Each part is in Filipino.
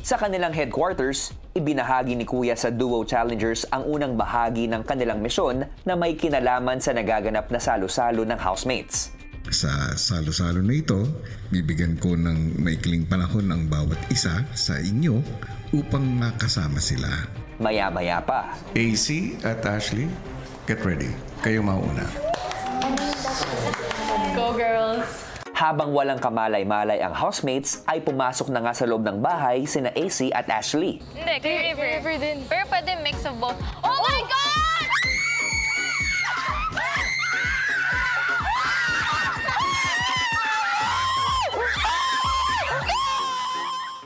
Sa kanilang headquarters, ibinahagi ni Kuya sa Duo Challengers ang unang bahagi ng kanilang misyon na may kinalaman sa nagaganap na salo-salo ng housemates. Sa salo-salo na ito, bibigyan ko ng maikling panahon ang bawat isa sa inyo upang makasama sila. Maya-maya pa. AC at Ashley, get ready. Kayo mauna. Go girls! Habang walang kamalay-malay ang housemates, ay pumasok na nga sa loob ng bahay sina AC at Ashley. Hindi, kay River din. Pero pwede mix of both. Oh my God!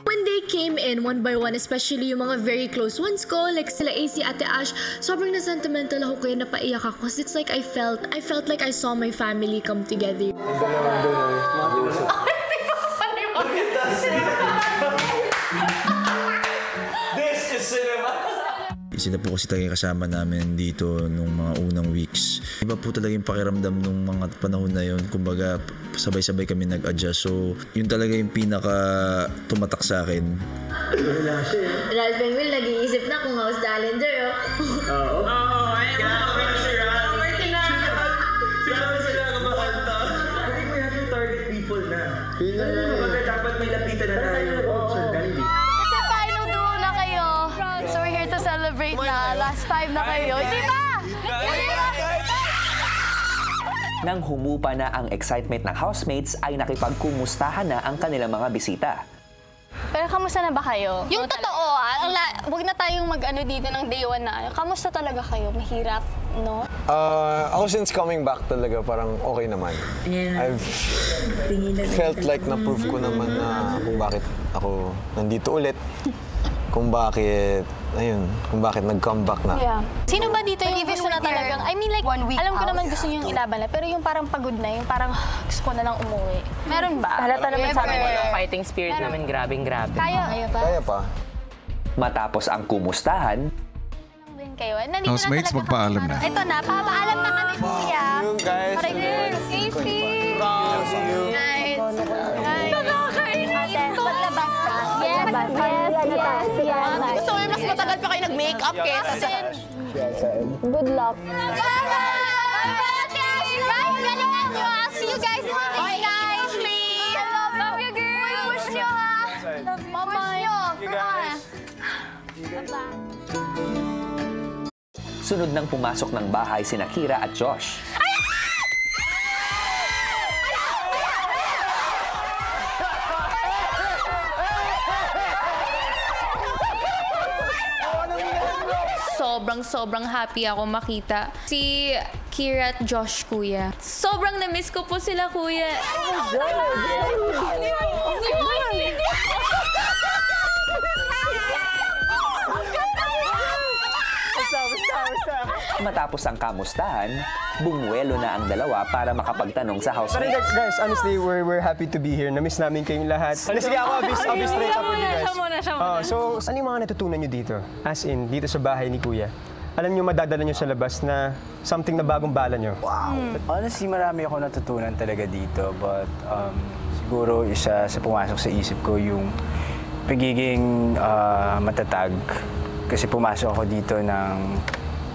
When they came in one by one, especially yung mga very close ones ko, like sila AC, Ate Ash, sobrang na-sentimental ako kaya napaiyak ako. Kasi it's like I felt like I saw my family come together. Sila po kasi talaga kasama namin dito nung mga unang weeks. Iba po talaga yung pakiramdam nung mga panahon na yun. Kumbaga, sabay-sabay kami nag-adjust. So, yun talaga yung pinaka tumatak sa akin. Ralph and Will, nag-iisip na kung house calendar, oh. Oo. Oo, ayun na. Working na. Sinabi sila kumakanta. Hindi mo have to target people na. Kumbaga dapat may lapitan na tayo. Kasi final duo na kayo. So we're here to celebrate na. Last 5 na kayo. Di ba? Nang humupa na ang excitement ng housemates, ay nakipagkumustahan na ang kanilang mga bisita. Pero kamusta na ba kayo? Yung totoo, wag na tayong mag-ano dito ng day 1 na. Kamusta talaga kayo? Mahirap, no? Ako since coming back talaga, parang okay naman. I've felt like na-prove ko naman na kung bakit ako nandito ulit. Kung bakit nag-come back na. Yeah. Sino ba dito yung gusto na talagang, I mean like, alam ko naman gusto nyo yung ilaban na, pero yung parang pagod na, yung parang gusto ko na lang umuwi. Meron ba? Halata naman sa amin yung fighting spirit namin, grabing-grabe. Kaya pa? Kaya pa. Matapos ang kumustahan, kayo. Nandito Housemates, na magpaalam na. Ito na, papaalam na kami, kuya. You guys. Casey! Nice. Ate, paglabas ka. Yes. Gusto mo mas matagal pa kayo nag-makeup kesa sa... Good luck. Guys, galingan nyo. I'll see you guys in the next guys, please. Love you, girl. Push nyo, ha. Push nyo. sunod nang pumasok ng bahay sina Kira at Josh. Sobrang happy ako makita si Kira at Josh, kuya. Sobrang na-miss ko po sila, kuya. Matapos ang kamustahan, bumuelo na ang dalawa para makapagtanong sa housemates. Pero guys, honestly, we're happy to be here. Na-miss namin kayong lahat. Sige ako, obvious straight up with you guys. Siya muna. So, ano yung mga natutunan nyo dito? As in, dito sa bahay ni Kuya. Alam nyo, madadala nyo sa labas na something na bagong bala nyo. Wow! Honestly, marami ako natutunan talaga dito. But siguro isa sa pumasok sa isip ko yung pagiging matatag. Kasi pumasok ako dito ng,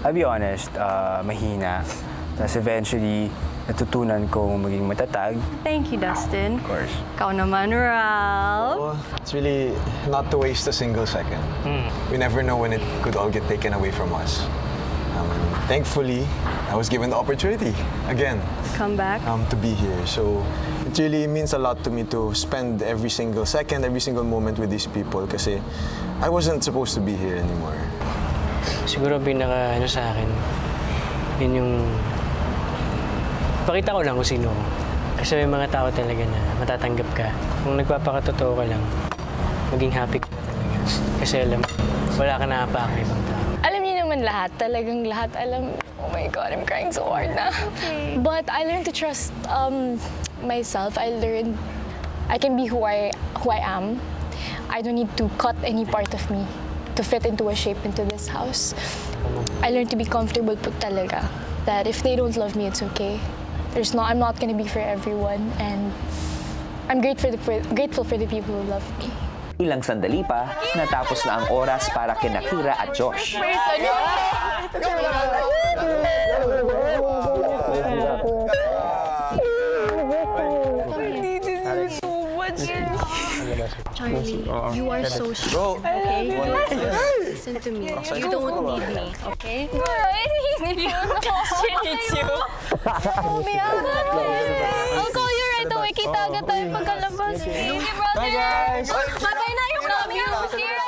I'll be honest, mahina. Tapos eventually, natutunan ko maging matatag. Thank you, Dustin. Of course. Ikaw naman, Ralph. It's really not to waste a single second. We never know when it could all get taken away from us. Thankfully, I was given the opportunity again. Come back. To be here. So it really means a lot to me to spend every single second, every single moment with these people kasi I wasn't supposed to be here anymore. Siguro pinaka sa akin, yun yung pakita ko lang kung sino ako. Kasi may mga tao talaga na matatanggap ka. Kung nagpapakatotoo ka lang, maging happy ka talaga. Kasi alam, wala ka nakapakang ibang tao. Alam niyo naman lahat, talagang lahat alam. Oh my God, I'm crying so hard na. Okay. But I learned to trust myself. I learned I can be who I am. I don't need to cut any part of me to fit into a shape into this house. I learned to be comfortable po talaga. That if they don't love me, it's okay. I'm not gonna be for everyone, and I'm grateful for the people who love me. Ilang sandali pa, natapos na ang oras para kina Kira at Josh. Charlie, you are so strong, okay? Listen to me. You don't need me, okay? I need you. She needs you. I'll call you right away. Kita agad tayo pagkalabas. Bye, guys! Bye-bye na. I love you. Kira!